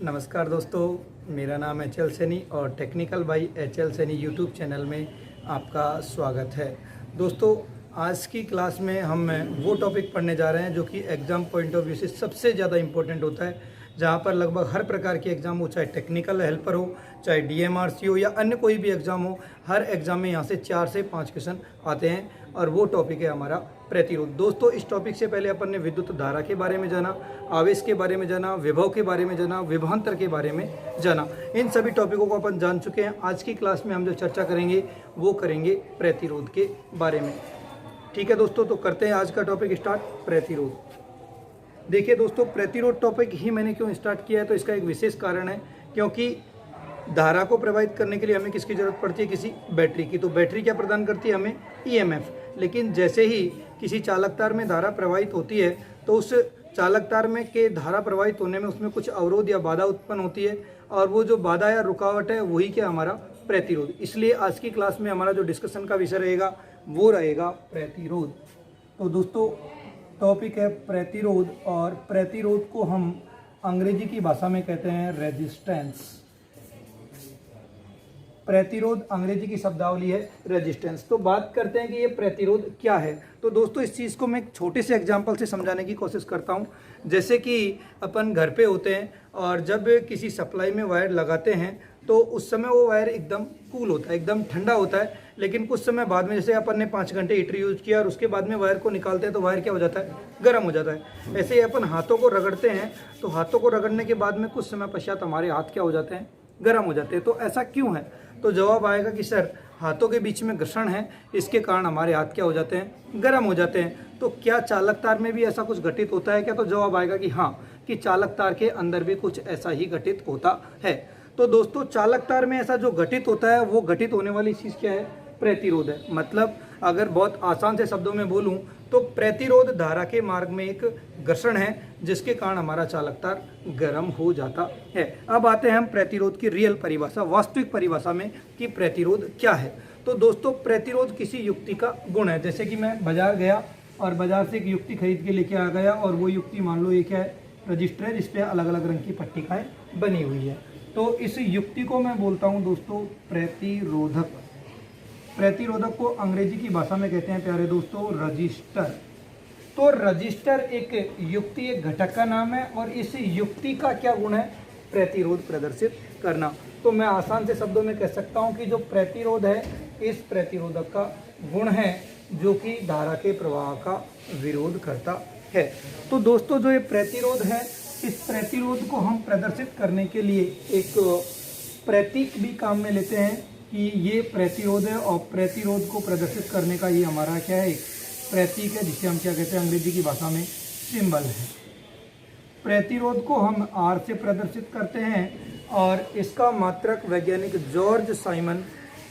नमस्कार दोस्तों, मेरा नाम है एच.एल. सैनी और technical by HL. Saini YouTube channel में आपका स्वागत है। दोस्तों, आज की क्लास में हम वो टॉपिक पढ़ने जा रहे हैं जो कि एग्ज़ाम पॉइंट ऑफ व्यू से सबसे ज़्यादा इम्पोर्टेंट होता है, जहाँ पर लगभग हर प्रकार के एग्ज़ाम हो, चाहे टेक्निकल हेल्पर हो, चाहे डीएमआरसी हो या अन्य कोई भी एग्ज़ाम हो, हर एग्ज़ाम में यहाँ से 4 से 5 क्वेश्चन आते हैं और वो टॉपिक है हमारा प्रतिरोध। दोस्तों, इस टॉपिक से पहले अपन ने विद्युत धारा के बारे में जाना, आवेश के बारे में जाना, विभव के बारे में जाना, विभवांतर के बारे में जाना। इन सभी टॉपिकों को अपन जान चुके हैं। आज की क्लास में हम जो चर्चा करेंगे वो करेंगे प्रतिरोध के बारे में। ठीक है दोस्तों, तो करते हैं आज का टॉपिक स्टार्ट, प्रतिरोध। देखिए दोस्तों, प्रतिरोध टॉपिक ही मैंने क्यों स्टार्ट किया है, तो इसका एक विशेष कारण है, क्योंकि धारा को प्रवाहित करने के लिए हमें किसकी ज़रूरत पड़ती है, किसी बैटरी की। तो बैटरी क्या प्रदान करती है, हमें ईएमएफ। लेकिन जैसे ही किसी चालक तार में धारा प्रवाहित होती है तो उस चालक तार में के धारा प्रवाहित होने में उसमें कुछ अवरोध या बाधा उत्पन्न होती है, और वो जो बाधा या रुकावट है वही क्या हमारा प्रतिरोध। इसलिए आज की क्लास में हमारा जो डिस्कशन का विषय रहेगा वो रहेगा प्रतिरोध। तो दोस्तों, टॉपिक है प्रतिरोध, और प्रतिरोध को हम अंग्रेजी की भाषा में कहते हैं रेजिस्टेंस। प्रतिरोध अंग्रेजी की शब्दावली है रेजिस्टेंस। तो बात करते हैं कि ये प्रतिरोध क्या है। तो दोस्तों, इस चीज़ को मैं एक छोटे से एग्जांपल से समझाने की कोशिश करता हूँ। जैसे कि अपन घर पे होते हैं और जब किसी सप्लाई में वायर लगाते हैं तो उस समय वो वायर एकदम कूल होता है, एकदम ठंडा होता है। लेकिन कुछ समय बाद में, जैसे अपन ने 5 घंटे हीटर यूज किया और उसके बाद में वायर को निकालते हैं तो वायर क्या हो जाता है, गर्म हो जाता है। ऐसे ही अपन हाथों को रगड़ते हैं तो हाथों को रगड़ने के बाद में कुछ समय पश्चात हमारे हाथ क्या हो जाते हैं, गर्म हो जाते हैं। तो ऐसा क्यों है? तो जवाब आएगा कि सर, हाथों के बीच में घर्षण है, इसके कारण हमारे हाथ क्या हो जाते हैं, गर्म हो जाते हैं। तो क्या चालक तार में भी ऐसा कुछ घटित होता है क्या? तो जवाब आएगा कि हाँ, कि चालक तार के अंदर भी कुछ ऐसा ही घटित होता है। तो दोस्तों, चालक तार में ऐसा जो घटित होता है वो घटित होने वाली चीज़ क्या है, प्रतिरोध है। मतलब अगर बहुत आसान से शब्दों में बोलूं तो प्रतिरोध धारा के मार्ग में एक घर्षण है जिसके कारण हमारा चालक तार गर्म हो जाता है। अब आते हैं हम प्रतिरोध की रियल परिभाषा, वास्तविक परिभाषा में कि प्रतिरोध क्या है। तो दोस्तों, प्रतिरोध किसी युक्ति का गुण है। जैसे कि मैं बाजार गया और बाजार से एक युक्ति खरीद के लेके आ गया, और वो युक्ति मान लो ये क्या है, रजिस्टर है, जिसपे अलग अलग रंग की पट्टिकाएं बनी हुई है। तो इस युक्ति को मैं बोलता हूँ दोस्तों प्रतिरोधक। प्रतिरोधक को अंग्रेजी की भाषा में कहते हैं प्यारे दोस्तों रजिस्टर। तो रजिस्टर एक युक्ति, एक घटक का नाम है, और इस युक्ति का क्या गुण है, प्रतिरोध प्रदर्शित करना। तो मैं आसान से शब्दों में कह सकता हूं कि जो प्रतिरोध है, इस प्रतिरोधक का गुण है जो कि धारा के प्रवाह का विरोध करता है। तो दोस्तों, जो ये प्रतिरोध है, इस प्रतिरोध को हम प्रदर्शित करने के लिए एक प्रतीक भी काम में लेते हैं कि ये प्रतिरोध है, और प्रतिरोध को प्रदर्शित करने का ये हमारा क्या है, एक प्रतीक है, जिसे हम क्या कहते हैं अंग्रेजी की भाषा में सिंबल है। प्रतिरोध को हम आर से प्रदर्शित करते हैं, और इसका मात्रक वैज्ञानिक जॉर्ज साइमन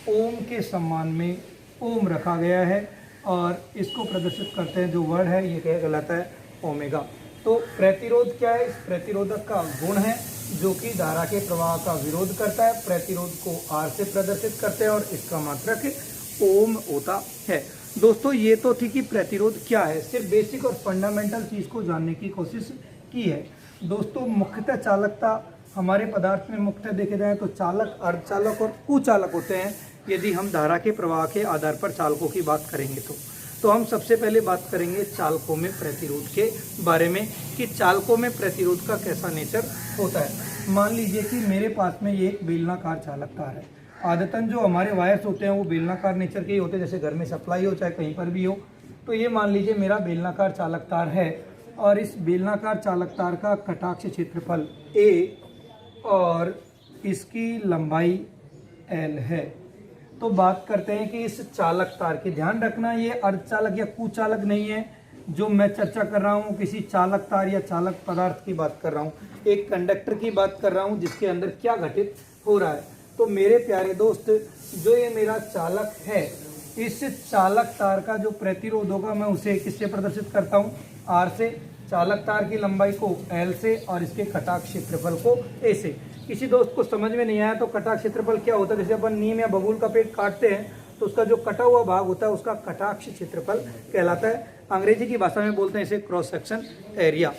ओम के सम्मान में ओम रखा गया है, और इसको प्रदर्शित करते हैं, जो वर्ड है ये क्या कहलाता है, ओमेगा। तो प्रतिरोध क्या है, इस प्रतिरोधक का गुण है जो कि धारा के प्रवाह का विरोध करता है। प्रतिरोध को आर से प्रदर्शित करते हैं और इसका मात्रक ओम होता है। दोस्तों, ये तो थी कि प्रतिरोध क्या है, सिर्फ बेसिक और फंडामेंटल चीज़ को जानने की कोशिश की है। दोस्तों, मुख्यतः चालकता हमारे पदार्थ में मुख्यतः देखे जाए तो चालक, अर्धचालक और कुचालक होते हैं, यदि हम धारा के प्रवाह के आधार पर चालकों की बात करेंगे तो हम सबसे पहले बात करेंगे चालकों में प्रतिरोध के बारे में, कि चालकों में प्रतिरोध का कैसा नेचर होता है। मान लीजिए कि मेरे पास में ये एक बेलनाकार चालक तार है। आदतन जो हमारे वायर्स होते हैं वो बेलनाकार नेचर के ही होते हैं, जैसे घर में सप्लाई हो चाहे कहीं पर भी हो। तो ये मान लीजिए मेरा बेलनाकार चालक तार है, और इस बेलनाकार चालक तार का कटाक्ष क्षेत्रफल ए और इसकी लंबाई एल है। तो बात करते हैं कि इस चालक तार की, ध्यान रखना ये अर्धचालक या कुचालक नहीं है जो मैं चर्चा कर रहा हूँ, किसी चालक तार या चालक पदार्थ की बात कर रहा हूँ, एक कंडक्टर की बात कर रहा हूँ जिसके अंदर क्या घटित हो रहा है। तो मेरे प्यारे दोस्त, जो ये मेरा चालक है, इस चालक तार का जो प्रतिरोध होगा मैं उसे किससे प्रदर्शित करता हूँ, आर से, चालक तार की लंबाई को एल से, और इसके कटाक्ष क्षेत्रफल को ए से। किसी दोस्त को समझ में नहीं आया तो कटाक्ष क्षेत्रफल क्या होता है, जैसे अपन नीम या बबूल का पेड़ काटते हैं तो उसका जो कटा हुआ भाग होता है उसका कटाक्ष क्षेत्रफल कहलाता है। अंग्रेजी की भाषा में बोलते हैं इसे क्रॉस सेक्शन एरिया।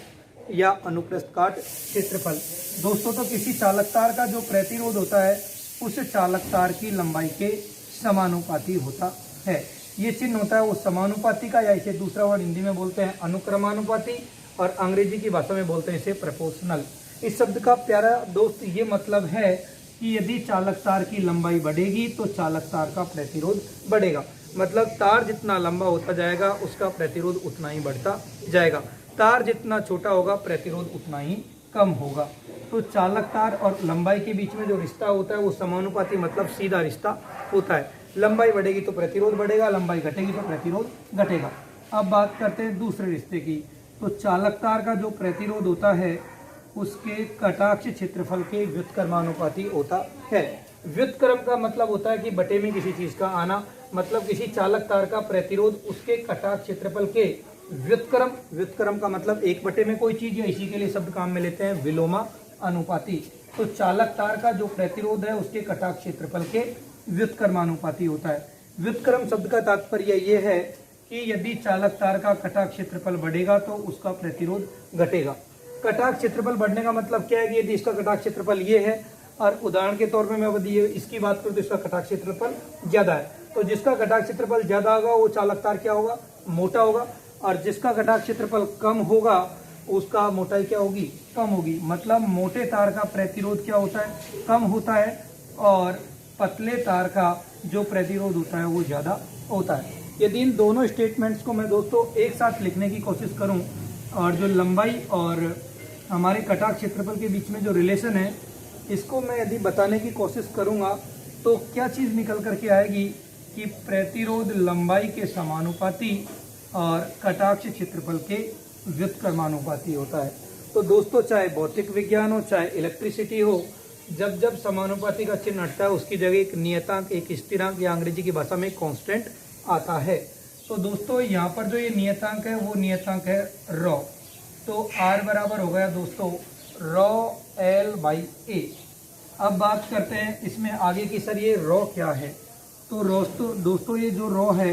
या अनुप्रस्थ काट क्षेत्रफल। दोस्तों तो किसी चालक तार का जो प्रतिरोध होता है उस चालक तार की लंबाई के समानुपाती होता है। ये चिन्ह होता है वो समानुपाती का, या इसे दूसरा वर्ड हिंदी में बोलते हैं अनुक्रमानुपाती और अंग्रेजी की भाषा में बोलते हैं इसे प्रोपोर्शनल। इस शब्द का प्यारा दोस्त ये मतलब है कि यदि चालक तार की लंबाई बढ़ेगी तो चालक तार का प्रतिरोध बढ़ेगा। मतलब तार जितना लंबा होता जाएगा उसका प्रतिरोध उतना ही बढ़ता जाएगा। तार जितना छोटा होगा प्रतिरोध उतना ही कम होगा। तो चालक तार और लंबाई के बीच में जो रिश्ता होता है वो समानुपाती मतलब सीधा रिश्ता होता है। लंबाई बढ़ेगी तो प्रतिरोध बढ़ेगा, लंबाई घटेगी तो प्रतिरोध घटेगा। अब बात करते हैं दूसरे रिश्ते की। तो चालक तार का जो प्रतिरोध होता है उसके कटाक्ष क्षेत्रफल के व्युत्क्रमानुपाती होता है। व्युत्क्रम का मतलब होता है कि बटे में किसी चीज का आना, मतलब किसी चालक तार का प्रतिरोध उसके कटाक्ष क्षेत्रफल के व्युत्क्रम, व्युत्क्रम का मतलब एक बटे में कोई चीज, या इसी के लिए शब्द काम में लेते हैं विलोमा अनुपाती। तो चालक तार का जो प्रतिरोध है उसके कटाक्ष क्षेत्रफल के व्युत्क्रमानुपाती होता है। व्युत्क्रम शब्द का तात्पर्य ये है कि यदि चालक तार का कटाक्ष क्षेत्रफल बढ़ेगा तो उसका प्रतिरोध घटेगा। कटाक्ष क्षेत्रफल बढ़ने का मतलब क्या है कि यदि इसका कटाक्ष क्षेत्रफल ये है और उदाहरण के तौर पे मैं यदि इसकी बात करूं तो इसका कटाक्ष क्षेत्रफल ज्यादा है, तो जिसका कटाक्ष क्षेत्रफल ज्यादा होगा वो चालक तार क्या होगा, मोटा होगा, और जिसका कटाक्ष क्षेत्रफल कम होगा उसका मोटाई क्या होगी, कम होगी। मतलब मोटे तार का प्रतिरोध क्या होता है, कम होता है, और पतले तार का जो प्रतिरोध होता है वो ज्यादा होता है। यदि इन दोनों स्टेटमेंट्स को मैं दोस्तों एक साथ लिखने की कोशिश करूं और जो लंबाई और हमारे कटाक्ष क्षेत्रफल के बीच में जो रिलेशन है इसको मैं यदि बताने की कोशिश करूंगा तो क्या चीज़ निकल करके आएगी कि प्रतिरोध लंबाई के समानुपाती और कटाक्ष क्षेत्रफल के व्युत्क्रमानुपाती होता है। तो दोस्तों चाहे भौतिक विज्ञान हो चाहे इलेक्ट्रिसिटी हो, जब जब समानुपाती का चिन्ह हटता है उसकी जगह एक नियतांक, एक स्थिरांक या अंग्रेजी की भाषा में कांस्टेंट आता है। तो दोस्तों यहाँ पर जो ये नियतांक है वो नियतांक है रॉ। तो R बराबर हो गया दोस्तों रॉ L/A। अब बात करते हैं इसमें आगे की, सर ये रॉ क्या है। तो दोस्तों ये जो रॉ है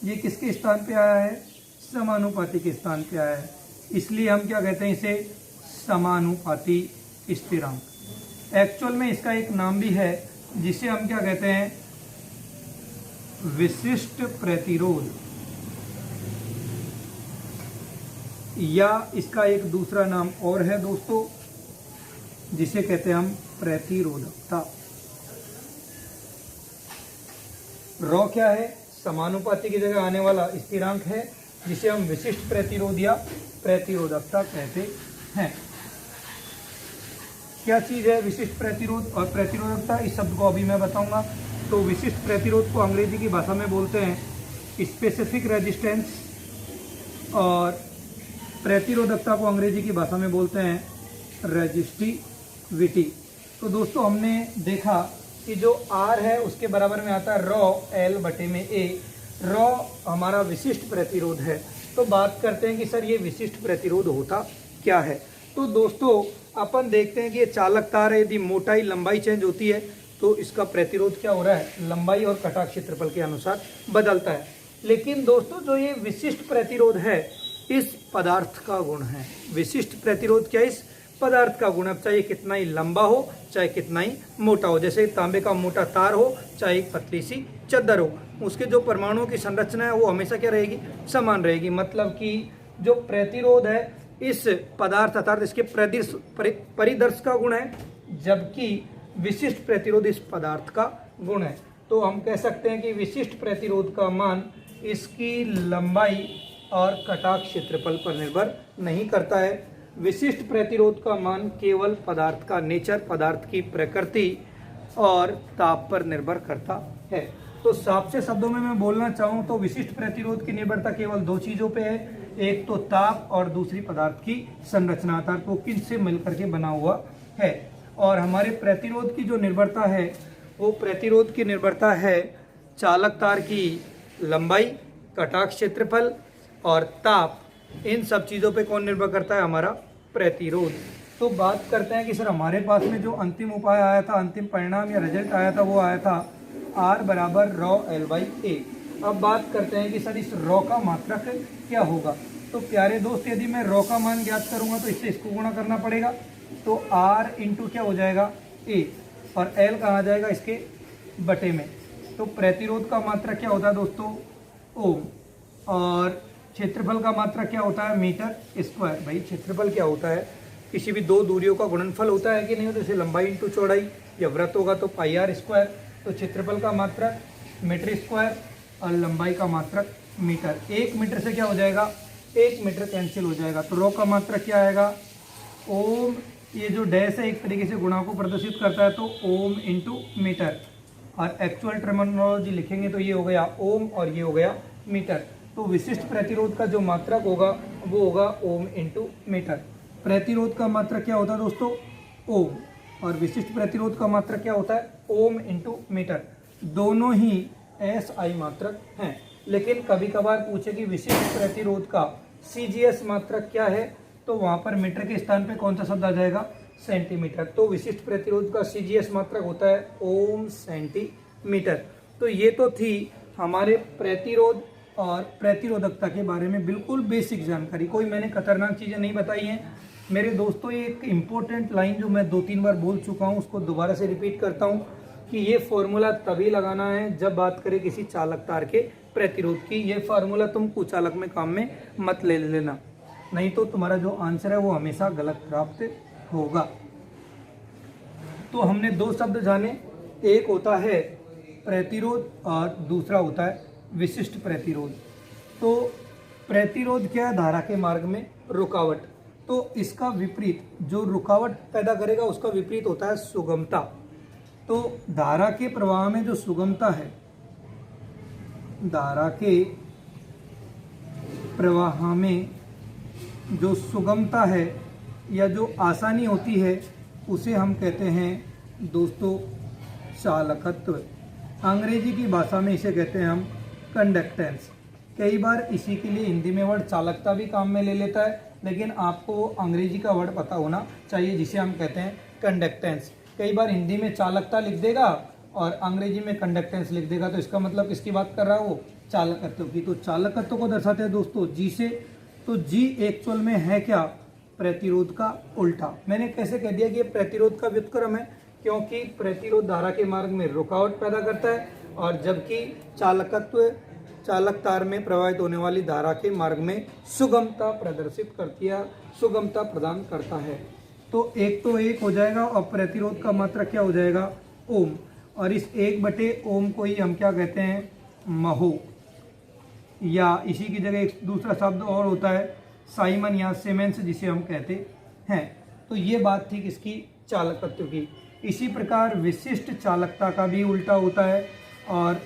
ये किसके स्थान पे आया है, समानुपाती के स्थान पे आया है, इसलिए हम क्या कहते हैं इसे समानुपाती स्थिरांक। एक्चुअल में इसका एक नाम भी है जिसे हम क्या कहते हैं, विशिष्ट प्रतिरोध, या इसका एक दूसरा नाम और है दोस्तों जिसे कहते हैं हम प्रतिरोधकता। रॉ क्या है, समानुपाती की जगह आने वाला स्थिरांक है जिसे हम विशिष्ट प्रतिरोध या प्रतिरोधकता कहते हैं। क्या चीज है विशिष्ट प्रतिरोध और प्रतिरोधकता, इस शब्द को अभी मैं बताऊंगा। तो विशिष्ट प्रतिरोध को अंग्रेजी की भाषा में बोलते हैं स्पेसिफिक रेजिस्टेंस, और प्रतिरोधकता को अंग्रेजी की भाषा में बोलते हैं रेजिस्टिविटी। तो दोस्तों हमने देखा कि जो R है उसके बराबर में आता है रॉ L/A। रॉ हमारा विशिष्ट प्रतिरोध है। तो बात करते हैं कि सर ये विशिष्ट प्रतिरोध होता क्या है। तो दोस्तों अपन देखते हैं कि ये चालक तार है, यदि मोटाई लंबाई चेंज होती है तो इसका प्रतिरोध क्या हो रहा है, लंबाई और कटाक्ष क्षेत्रफल के अनुसार बदलता है। लेकिन दोस्तों जो ये विशिष्ट प्रतिरोध है इस पदार्थ का गुण है। विशिष्ट प्रतिरोध क्या, इस पदार्थ का गुण। अब चाहे कितना ही लंबा हो चाहे कितना ही मोटा हो, जैसे तांबे का मोटा तार हो चाहे एक पतली सी चद्दर हो, उसके जो परमाणुओं की संरचना है वो हमेशा क्या रहेगी, समान रहेगी। मतलब कि जो प्रतिरोध है इस पदार्थ अर्थात इसके परिदर्श का गुण है, जबकि विशिष्ट प्रतिरोध इस पदार्थ का गुण है। तो हम कह सकते हैं कि विशिष्ट प्रतिरोध का मान इसकी लंबाई और कटाक्ष क्षेत्रफल पर निर्भर नहीं करता है। विशिष्ट प्रतिरोध का मान केवल पदार्थ का नेचर, पदार्थ की प्रकृति और ताप पर निर्भर करता है। तो साफ से शब्दों में मैं बोलना चाहूँ तो विशिष्ट प्रतिरोध की निर्भरता केवल दो चीज़ों पे है, एक तो ताप और दूसरी पदार्थ की संरचना अर्थात वो किससे मिलकर के बना हुआ है। और हमारे प्रतिरोध की जो निर्भरता है वो प्रतिरोध की निर्भरता है चालक तार की लंबाई, कटाक्ष क्षेत्रफल और ताप। इन सब चीज़ों पे कौन निर्भर करता है, हमारा प्रतिरोध। तो बात करते हैं कि सर हमारे पास में जो अंतिम उपाय आया था, अंतिम परिणाम या रिजल्ट आया था वो आया था R बराबर रॉ L/A। अब बात करते हैं कि सर इस रॉ का मात्रक क्या होगा। तो प्यारे दोस्त यदि मैं रॉ का मान ज्ञात करूंगा तो इससे इसको गुणा करना पड़ेगा, तो R इंटू क्या हो जाएगा A, और L कहाँ जाएगा इसके बटे में। तो प्रतिरोध का मात्रक क्या होता है दोस्तों ओम, और क्षेत्रफल का मात्रक क्या होता है मीटर स्क्वायर। भाई क्षेत्रफल क्या होता है, किसी भी दो दूरियों का गुणनफल होता है कि नहीं, जैसे लंबाई इंटू चौड़ाई, या वृत्त होगा तो पाई आर स्क्वायर। तो क्षेत्रफल का मात्रक मीटर स्क्वायर और लंबाई का मात्रक मीटर। 1 मीटर से क्या हो जाएगा 1 मीटर कैंसिल हो जाएगा। तो रॉ का मात्रक क्या आएगा ओम, ये जो डैश है एक तरीके से गुणा को प्रदर्शित करता है, तो ओम इंटू मीटर, और एक्चुअल टर्मिनोलॉजी लिखेंगे तो ये हो गया ओम और ये हो गया मीटर। तो विशिष्ट प्रतिरोध का जो मात्रक होगा वो होगा ओम इंटू मीटर। प्रतिरोध का मात्रक क्या होता है दोस्तों ओम, और विशिष्ट प्रतिरोध का मात्रक क्या होता है ओम इंटू मीटर। दोनों ही SI मात्रक हैं, लेकिन कभी कभार पूछे कि विशिष्ट प्रतिरोध का CGS मात्रक क्या है, तो वहां पर मीटर के स्थान पे कौन सा शब्द आ जाएगा सेंटीमीटर। तो विशिष्ट प्रतिरोध का CGS मात्रक होता है ओम सेंटीमीटर। तो ये तो थी हमारे प्रतिरोध और प्रतिरोधकता के बारे में बिल्कुल बेसिक जानकारी, कोई मैंने खतरनाक चीज़ें नहीं बताई हैं मेरे दोस्तों। ये एक इम्पोर्टेंट लाइन जो मैं 2-3 बार बोल चुका हूँ उसको दोबारा से रिपीट करता हूँ कि ये फॉर्मूला तभी लगाना है जब बात करें किसी चालक तार के प्रतिरोध की। ये फार्मूला तुम कुचालक में काम में मत ले लेना, नहीं तो तुम्हारा जो आंसर है वो हमेशा गलत प्राप्त होगा। तो हमने 2 शब्द जाने, एक होता है प्रतिरोध और दूसरा होता है विशिष्ट प्रतिरोध। तो प्रतिरोध क्या है धारा के मार्ग में रुकावट, तो इसका विपरीत जो रुकावट पैदा करेगा उसका विपरीत होता है सुगमता। तो धारा के प्रवाह में जो सुगमता है, धारा के प्रवाह में जो सुगमता है या जो आसानी होती है उसे हम कहते हैं दोस्तों चालकत्व। अंग्रेजी की भाषा में इसे कहते हैं हम कंडक्टेंस। कई बार इसी के लिए हिंदी में वर्ड चालकता भी काम में ले लेता है, लेकिन आपको अंग्रेजी का वर्ड पता होना चाहिए जिसे हम कहते हैं कंडक्टेंस। कई बार हिंदी में चालकता लिख देगा और अंग्रेजी में कंडक्टेंस लिख देगा, तो इसका मतलब किसकी बात कर रहा है वो चालकत्व की। तो चालकत्व को दर्शाते हैं दोस्तों जी से। तो जी एक्चुअल में है क्या प्रतिरोध का उल्टा। मैंने कैसे कह दिया कि ये प्रतिरोध का व्युत्क्रम है, क्योंकि प्रतिरोध धारा के मार्ग में रुकावट पैदा करता है, और जबकि चालकत्व चालक तार में प्रवाहित होने वाली धारा के मार्ग में सुगमता प्रदर्शित करती है, सुगमता प्रदान करता है। तो एक हो जाएगा, और प्रतिरोध का मात्रक क्या हो जाएगा ओम, और इस 1/ओम को ही हम क्या कहते हैं महो, या इसी की जगह एक दूसरा शब्द और होता है साइमन या सीमेंस जिसे हम कहते हैं। तो ये बात थी किसकी चालकत्व की। इसी प्रकार विशिष्ट चालकता का भी उल्टा होता है, और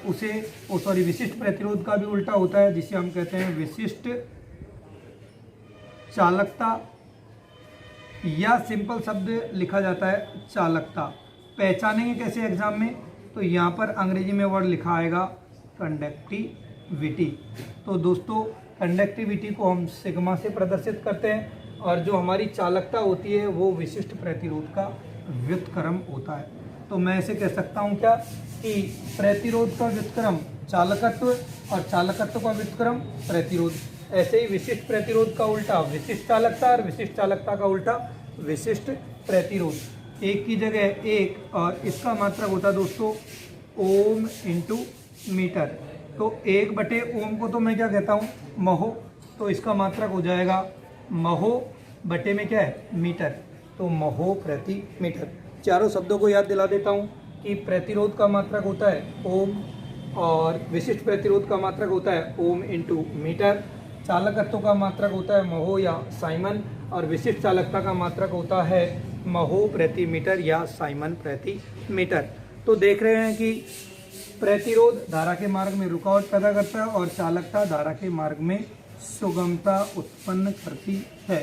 विशिष्ट प्रतिरोध का भी उल्टा होता है जिसे हम कहते हैं विशिष्ट चालकता, या सिंपल शब्द लिखा जाता है चालकता। पहचानेंगे कैसे एग्जाम में, तो यहाँ पर अंग्रेजी में वर्ड लिखा आएगा कंडक्टिविटी। तो दोस्तों कंडक्टिविटी को हम सिग्मा से प्रदर्शित करते हैं, और जो हमारी चालकता होती है वो विशिष्ट प्रतिरोध का व्युत्क्रम होता है। तो मैं ऐसे कह सकता हूँ क्या कि प्रतिरोध का व्युत्क्रम चालकत्व और चालकत्व का व्युत्क्रम प्रतिरोध। ऐसे ही विशिष्ट प्रतिरोध का उल्टा विशिष्ट चालकता और विशिष्ट चालकता का उल्टा विशिष्ट प्रतिरोध। एक की जगह एक, और इसका मात्रक होता है दोस्तों ओम इंटू मीटर। तो 1/ओम को तो मैं क्या कहता हूँ महो, तो इसका मात्रक हो जाएगा महो बटे में क्या है मीटर, तो महो प्रति मीटर। चारों शब्दों को याद दिला देता हूँ कि प्रतिरोध का मात्रक होता है ओम, और विशिष्ट प्रतिरोध का मात्रक होता है ओम इंटू मीटर। चालकत्व का मात्रक होता है महो या साइमन, और विशिष्ट चालकता का मात्रक होता है महो प्रति मीटर या साइमन प्रति मीटर। तो देख रहे हैं कि प्रतिरोध धारा के मार्ग में रुकावट पैदा करता है, और चालकता धारा के मार्ग में सुगमता उत्पन्न करती है।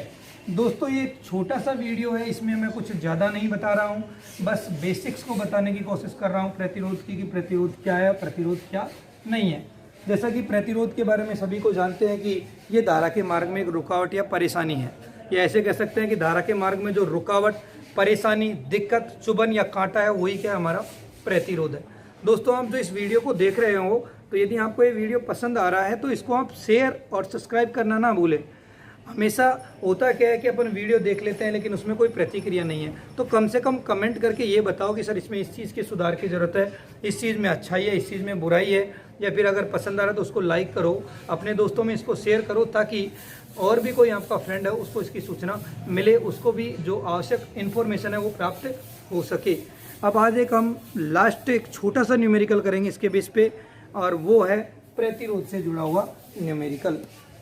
दोस्तों ये एक छोटा सा वीडियो है, इसमें मैं कुछ ज़्यादा नहीं बता रहा हूँ, बस बेसिक्स को बताने की कोशिश कर रहा हूँ प्रतिरोध की, कि प्रतिरोध क्या है प्रतिरोध क्या नहीं है। जैसा कि प्रतिरोध के बारे में सभी को जानते हैं कि ये धारा के मार्ग में एक रुकावट या परेशानी है, या ऐसे कह सकते हैं कि धारा के मार्ग में जो रुकावट, परेशानी, दिक्कत, चुभन या कांटा है वही क्या हमारा प्रतिरोध है। दोस्तों आप जो इस वीडियो को देख रहे हो, तो यदि आपको ये वीडियो पसंद आ रहा है तो इसको आप शेयर और सब्सक्राइब करना ना भूलें। हमेशा होता क्या है कि अपन वीडियो देख लेते हैं लेकिन उसमें कोई प्रतिक्रिया नहीं है। तो कम से कम कमेंट करके ये बताओ कि सर इसमें इस चीज़ की सुधार की ज़रूरत है, इस चीज़ में अच्छाई है, इस चीज़ में बुराई है, या फिर अगर पसंद आ रहा है तो उसको लाइक करो, अपने दोस्तों में इसको शेयर करो, ताकि और भी कोई आपका फ्रेंड है उसको इसकी सूचना मिले, उसको भी जो आवश्यक इन्फॉर्मेशन है वो प्राप्त हो सके। अब आज हम लास्ट एक छोटा सा न्यूमेरिकल करेंगे इसके बेस पे, और वो है प्रतिरोध से जुड़ा हुआ न्यूमेरिकल।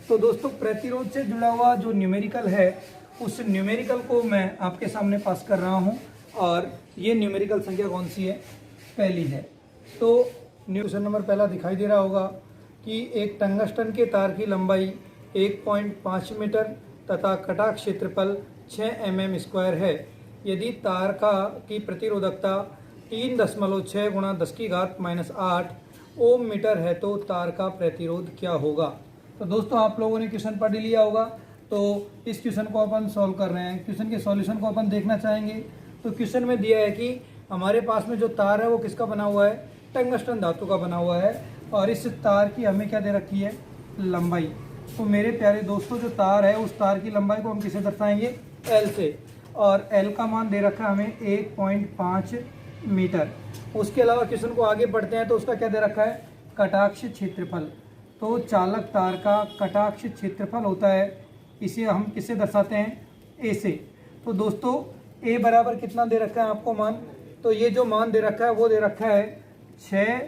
तो दोस्तों प्रतिरोध से जुड़ा हुआ जो न्यूमेरिकल है उस न्यूमेरिकल को मैं आपके सामने पास कर रहा हूं, और ये न्यूमेरिकल संख्या कौन सी है? पहली है। तो क्वेश्चन नंबर पहला दिखाई दे रहा होगा कि एक टंगस्टन के तार की लंबाई 1.5 मीटर तथा कटाक क्षेत्रफल 6 mm² है। यदि तार की प्रतिरोधकता 3.6 × 10⁻⁻8 ओम मीटर है तो तार का प्रतिरोध क्या होगा? तो दोस्तों आप लोगों ने क्वेश्चन पढ़ लिया होगा, तो इस क्वेश्चन को अपन सॉल्व कर रहे हैं। क्वेश्चन के सॉल्यूशन को अपन देखना चाहेंगे। तो क्वेश्चन में दिया है कि हमारे पास में जो तार है वो किसका बना हुआ है? टंगस्टन धातु का बना हुआ है, और इस तार की हमें क्या दे रखी है? लंबाई। तो मेरे प्यारे दोस्तों जो तार है उस तार की लंबाई को हम किसे दर्शाएंगे? L से, और L का मान दे रखा है हमें 1.5 मीटर। उसके अलावा क्वेश्चन को आगे बढ़ते हैं तो उसका क्या दे रखा है? कटाक्ष क्षेत्रफल। तो चालक तार का कटाक्ष क्षेत्रफल होता है, इसे हम किससे दर्शाते हैं? A से। तो दोस्तों A बराबर कितना दे रखा है आपको मान? तो ये जो मान दे रखा है वो दे रखा है 6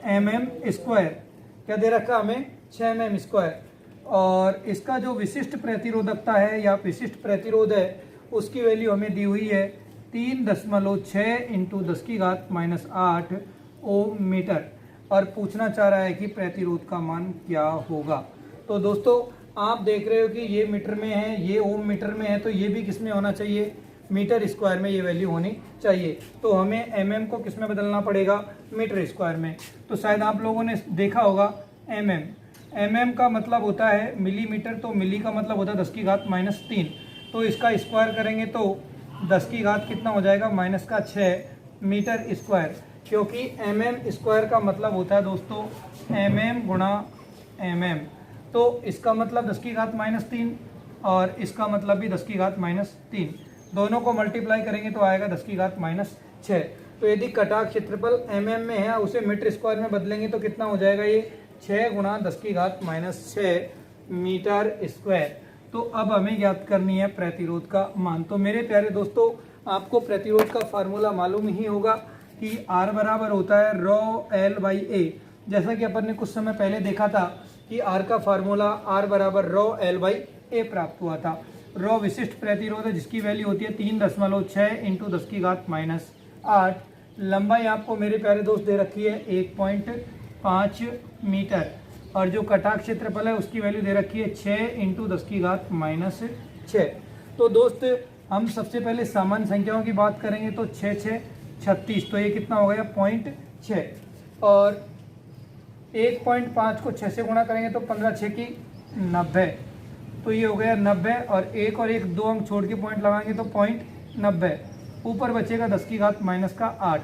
mm²। क्या दे रखा है हमें? 6 mm²। और इसका जो विशिष्ट प्रतिरोधकता है या विशिष्ट प्रतिरोध है उसकी वैल्यू हमें दी हुई है 3.6 × 10⁻⁸ ओम मीटर, और पूछना चाह रहा है कि प्रतिरोध का मान क्या होगा। तो दोस्तों आप देख रहे हो कि ये मीटर में है, ये ओम मीटर में है, तो ये भी किस में होना चाहिए? मीटर स्क्वायर में ये वैल्यू होनी चाहिए। तो हमें mm को किस में बदलना पड़ेगा? मीटर स्क्वायर में। तो शायद आप लोगों ने देखा होगा mm का मतलब होता है मिलीमीटर, तो मिली का मतलब होता है 10⁻⁻3। तो इसका स्क्वायर करेंगे तो 10⁻⁻ कितना हो जाएगा? -6 मीटर स्क्वायर, क्योंकि mm² का मतलब होता है दोस्तों mm × mm। तो इसका मतलब 10⁻⁻3 और इसका मतलब भी 10⁻⁻3, दोनों को मल्टीप्लाई करेंगे तो आएगा 10⁻⁻6। तो यदि कटाक क्षेत्रफल mm में है उसे मीटर स्क्वायर में बदलेंगे तो कितना हो जाएगा? ये 6 × 10⁻⁻6 मीटर स्क्वायर। तो अब हमें ज्ञात करनी है प्रतिरोध का मान। तो मेरे प्यारे दोस्तों आपको प्रतिरोध का फार्मूला मालूम ही होगा कि R बराबर होता है ρL/A। जैसा कि अपन ने कुछ समय पहले देखा था कि R का फार्मूला R बराबर ρL/A प्राप्त हुआ था। रॉ विशिष्ट प्रतिरोध है जिसकी वैल्यू होती है 3.6 × 10⁻⁸। लंबाई आपको मेरे प्यारे दोस्त दे रखी है 1.5 मीटर, और जो कटाक क्षेत्रफल है उसकी वैल्यू दे रखी है 6 × 10⁻⁶। तो दोस्त हम सबसे पहले सामान्य संख्याओं की बात करेंगे तो 6 × 6 = 36। तो ये कितना हो गया? 0.6, और 1.5 को 6 से गुणा करेंगे तो 15×6 = 90। तो ये हो गया 90, और एक और एक 2 अंक छोड़ के पॉइंट लगाएंगे तो 0.90। ऊपर बचेगा 10⁻⁻8।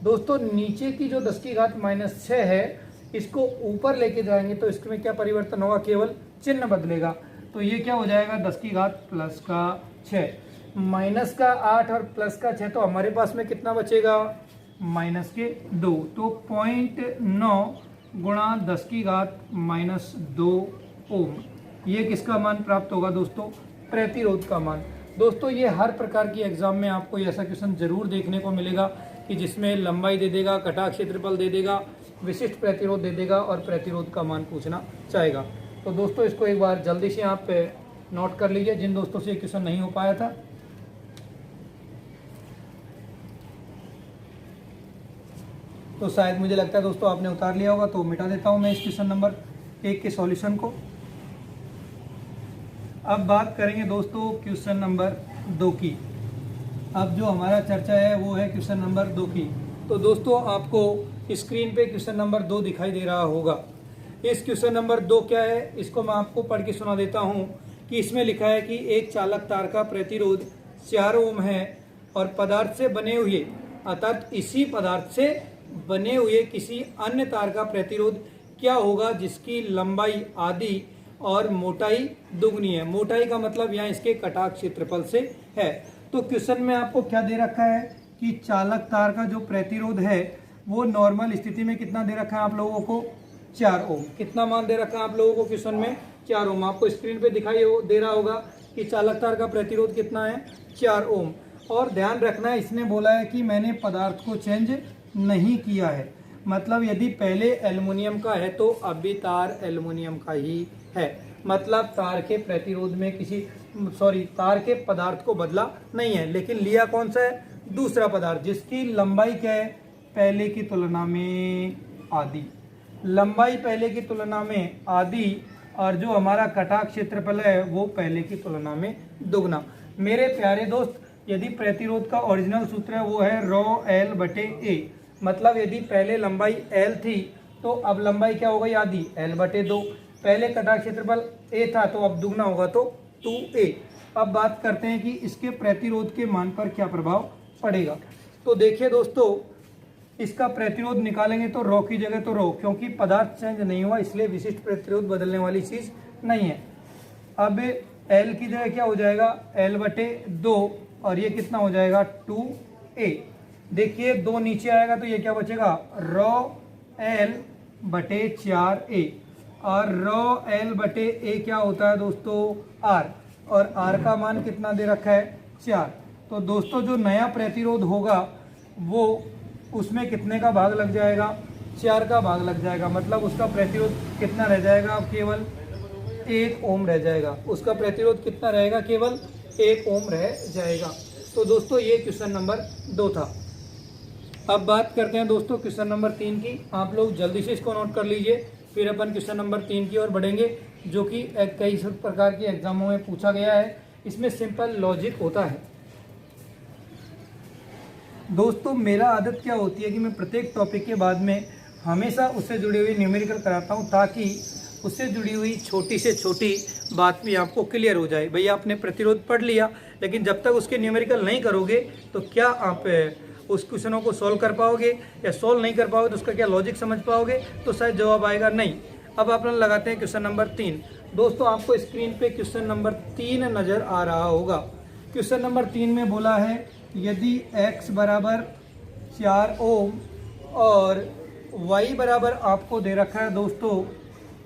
दोस्तों नीचे की जो 10⁻⁻6 है इसको ऊपर लेके जाएंगे तो इसमें क्या परिवर्तन होगा? केवल चिन्ह बदलेगा। तो ये क्या हो जाएगा? 10⁻+6 -8 और +6, तो हमारे पास में कितना बचेगा? -2। तो 0.9 × 10⁻² ओम, ये किसका मान प्राप्त होगा दोस्तों? प्रतिरोध का मान। दोस्तों ये हर प्रकार की एग्जाम में आपको ऐसा क्वेश्चन जरूर देखने को मिलेगा कि जिसमें लंबाई दे देगा, कटाक क्षेत्रफल दे देगा, विशिष्ट प्रतिरोध दे देगा और प्रतिरोध का मान पूछना चाहेगा। तो दोस्तों इसको एक बार जल्दी से आप नोट कर लीजिए जिन दोस्तों से क्वेश्चन नहीं हो पाया था। तो शायद मुझे लगता है दोस्तों आपने उतार लिया होगा, तो मिटा देता हूं मैं इस क्वेश्चन नंबर 1 के सॉल्यूशन को। अब बात करेंगे दोस्तों क्वेश्चन नंबर 2 की। अब जो हमारा चर्चा है वो है क्वेश्चन नंबर 2 की। तो दोस्तों आपको स्क्रीन पे क्वेश्चन नंबर 2 दिखाई दे रहा होगा। इस क्वेश्चन नंबर 2 क्या है इसको मैं आपको पढ़ के सुना देता हूँ कि इसमें लिखा है कि एक चालक तार का प्रतिरोध 4 ओम है और पदार्थ से बने हुए अर्थात इसी पदार्थ से बने हुए किसी अन्य तार का प्रतिरोध क्या होगा जिसकी लंबाई आधी और मोटाई दुगनी है। मोटाई का मतलब यहाँ इसके कटाक क्षेत्रफल से है। तो क्वेश्चन में आपको क्या दे रखा है कि चालक तार का जो प्रतिरोध है वो नॉर्मल स्थिति में कितना दे रखा है आप लोगों को, 4 ओम। कितना मान दे रखा है आप लोगों को क्वेश्चन में, 4 ओम। आपको स्क्रीन पे दिखाई दे रहा होगा कि चालक तार का प्रतिरोध कितना है, 4 ओम। और ध्यान रखना है, इसने बोला है कि मैंने पदार्थ को चेंज नहीं किया है। मतलब यदि पहले एल्युमिनियम का है तो अब भी तार एल्युमिनियम का ही है। मतलब तार के प्रतिरोध में तार के पदार्थ को बदला नहीं है, लेकिन लिया कौन सा है, दूसरा पदार्थ जिसकी लंबाई क्या है, पहले की तुलना में आधी। लंबाई पहले की तुलना में आधी और जो हमारा कटाक क्षेत्रफल है वो पहले की तुलना में दुगना। मेरे प्यारे दोस्त, यदि प्रतिरोध का ओरिजिनल सूत्र है वो है ρL/A। मतलब यदि पहले लंबाई L थी तो अब लंबाई क्या हो गई, आधी, L/2। पहले कटाक क्षेत्रफल A था तो अब दुगना होगा तो 2A। अब बात करते हैं कि इसके प्रतिरोध के मान पर क्या प्रभाव पड़ेगा। तो देखिए दोस्तों, इसका प्रतिरोध निकालेंगे तो ρ की जगह तो ρ, क्योंकि पदार्थ चेंज नहीं हुआ इसलिए विशिष्ट प्रतिरोध बदलने वाली चीज नहीं है। अब L की जगह क्या हो जाएगा, L/2 और ये कितना हो जाएगा, 2A। देखिए 2 नीचे आएगा तो ये क्या बचेगा, ρL/4A। और ρL/A क्या होता है दोस्तों, R। और R का मान कितना दे रखा है, 4। तो दोस्तों जो नया प्रतिरोध होगा वो उसमें कितने का भाग लग जाएगा, 4 का भाग लग जाएगा। मतलब उसका प्रतिरोध कितना रह जाएगा, केवल 1 ओम रह जाएगा। उसका प्रतिरोध कितना रहेगा, केवल 1 ओम रह जाएगा। तो दोस्तों ये क्वेश्चन नंबर 2 था। अब बात करते हैं दोस्तों क्वेश्चन नंबर 3 की। आप लोग जल्दी से इसको नोट कर लीजिए, फिर अपन क्वेश्चन नंबर 3 की ओर बढ़ेंगे, जो कि कई प्रकार के एग्जामों में पूछा गया है। इसमें सिंपल लॉजिक होता है। दोस्तों मेरा आदत क्या होती है कि मैं प्रत्येक टॉपिक के बाद में हमेशा उससे जुड़ी हुई न्यूमेरिकल कराता हूं, ताकि उससे जुड़ी हुई छोटी से छोटी बात भी आपको क्लियर हो जाए। भैया आपने प्रतिरोध पढ़ लिया, लेकिन जब तक उसके न्यूमेरिकल नहीं करोगे तो क्या आप उस क्वेश्चनों को सॉल्व कर पाओगे, या सॉल्व नहीं कर पाओगे तो उसका क्या लॉजिक समझ पाओगे, तो शायद जवाब आएगा नहीं। अब अपन लगाते हैं क्वेश्चन नंबर 3। दोस्तों आपको स्क्रीन पे क्वेश्चन नंबर 3 नज़र आ रहा होगा। क्वेश्चन नंबर 3 में बोला है यदि x बराबर 4 ओम और y बराबर आपको दे रखा है दोस्तों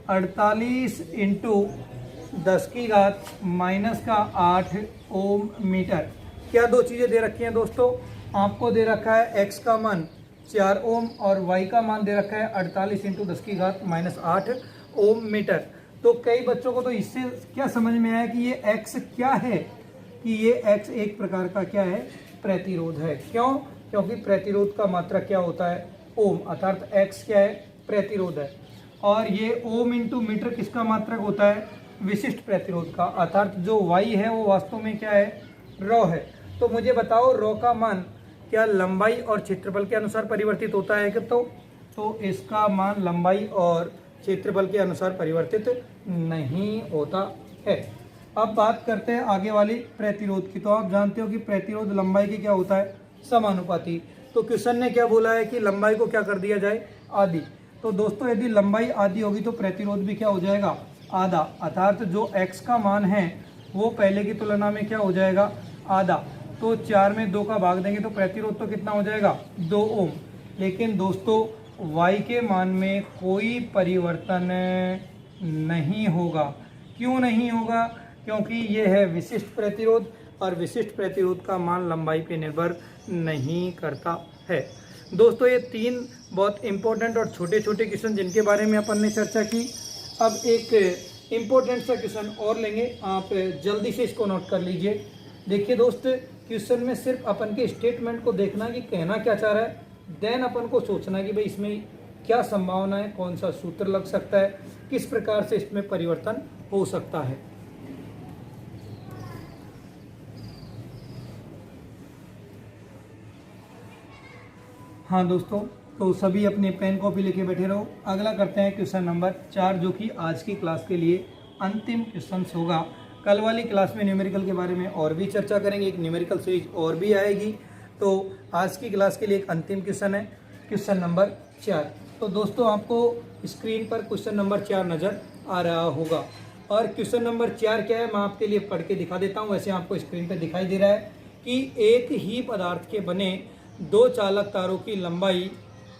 48 × 10⁻⁻8 ओम मीटर। क्या दो चीज़ें दे रखी हैं दोस्तों, आपको दे रखा है x का मान 4 ओम और y का मान दे रखा है 48 × 10⁻⁸ ओम मीटर। तो कई बच्चों को तो इससे क्या समझ में आया कि ये x क्या है, कि ये x एक प्रकार का क्या है, प्रतिरोध है। क्यों, क्योंकि प्रतिरोध का मात्रक क्या होता है, ओम, अर्थात x क्या है, प्रतिरोध है। और ये ओम इंटू मीटर किसका मात्रक होता है, विशिष्ट प्रतिरोध का, अर्थात जो y है वो वास्तव में क्या है, ρ है। तो मुझे बताओ ρ का मान क्या लंबाई और क्षेत्रफल के अनुसार परिवर्तित होता है कि तो इसका मान लंबाई और क्षेत्रफल के अनुसार परिवर्तित नहीं होता है। अब बात करते हैं आगे वाली प्रतिरोध की। तो आप जानते हो कि प्रतिरोध लंबाई की क्या होता है, समानुपाती। तो क्वेश्चन ने क्या बोला है कि लंबाई को क्या कर दिया जाए, आधी। तो दोस्तों यदि लंबाई आधी होगी तो प्रतिरोध भी क्या हो जाएगा, आधा। अर्थात जो x का मान है वो पहले की तुलना में क्या हो जाएगा, आधा। तो 4 में 2 का भाग देंगे तो प्रतिरोध तो कितना हो जाएगा, 2 ओम। लेकिन दोस्तों y के मान में कोई परिवर्तन नहीं होगा। क्यों नहीं होगा, क्योंकि ये है विशिष्ट प्रतिरोध, और विशिष्ट प्रतिरोध का मान लंबाई पे निर्भर नहीं करता है। दोस्तों ये 3 बहुत इंपॉर्टेंट और छोटे छोटे क्वेश्चन जिनके बारे में अपन ने चर्चा की। अब एक इम्पोर्टेंट सा क्वेश्चन और लेंगे, आप जल्दी से इसको नोट कर लीजिए। देखिए दोस्त, क्वेश्चन में सिर्फ अपन के स्टेटमेंट को देखना कि कहना क्या चाह रहा है, देन अपन को सोचना है कि भाई इसमें क्या संभावना है, कौन सा सूत्र लग सकता है, किस प्रकार से इसमें परिवर्तन हो सकता है। हाँ दोस्तों, तो सभी अपने पेन कॉपी लेके बैठे रहो। अगला करते हैं क्वेश्चन नंबर 4, जो कि आज की क्लास के लिए अंतिम क्वेश्चन होगा। कल वाली क्लास में न्यूमेरिकल के बारे में और भी चर्चा करेंगे, एक न्यूमेरिकल सीरीज और भी आएगी। तो आज की क्लास के लिए एक अंतिम क्वेश्चन है, क्वेश्चन नंबर 4। तो दोस्तों आपको स्क्रीन पर क्वेश्चन नंबर 4 नज़र आ रहा होगा। और क्वेश्चन नंबर 4 क्या है, मैं आपके लिए पढ़ के दिखा देता हूँ। वैसे आपको स्क्रीन पे दिखाई दे रहा है कि एक ही पदार्थ के बने दो चालक तारों की लंबाई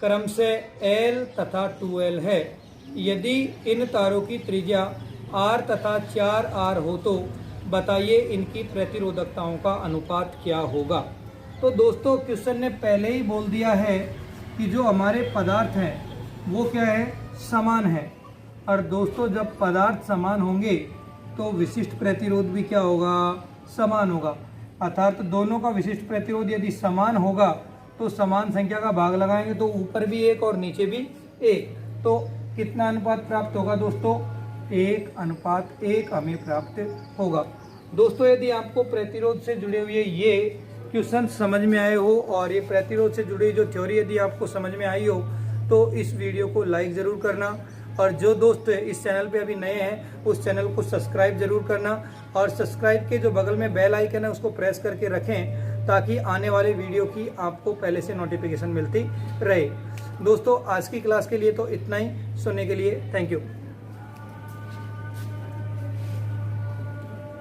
क्रम से L तथा 2L है। यदि इन तारों की त्रिज्या R तथा 4R हो तो बताइए इनकी प्रतिरोधकताओं का अनुपात क्या होगा। तो दोस्तों क्वेश्चन ने पहले ही बोल दिया है कि जो हमारे पदार्थ हैं वो क्या है, समान है। और दोस्तों जब पदार्थ समान होंगे तो विशिष्ट प्रतिरोध भी क्या होगा, समान होगा। अर्थात दोनों का विशिष्ट प्रतिरोध यदि समान होगा तो समान संख्या का भाग लगाएंगे तो ऊपर भी 1 और नीचे भी 1, तो कितना अनुपात प्राप्त होगा दोस्तों, 1:1 हमें प्राप्त होगा। दोस्तों यदि आपको प्रतिरोध से जुड़े हुए ये क्वेश्चन समझ में आए हो और ये प्रतिरोध से जुड़ी जो थ्योरी यदि आपको समझ में आई हो तो इस वीडियो को लाइक ज़रूर करना। और जो दोस्त इस चैनल पे अभी नए हैं उस चैनल को सब्सक्राइब जरूर करना, और सब्सक्राइब के जो बगल में बेल आइकन है उसको प्रेस करके रखें ताकि आने वाले वीडियो की आपको पहले से नोटिफिकेशन मिलती रहे। दोस्तों आज की क्लास के लिए तो इतना ही, सुनने के लिए थैंक यू।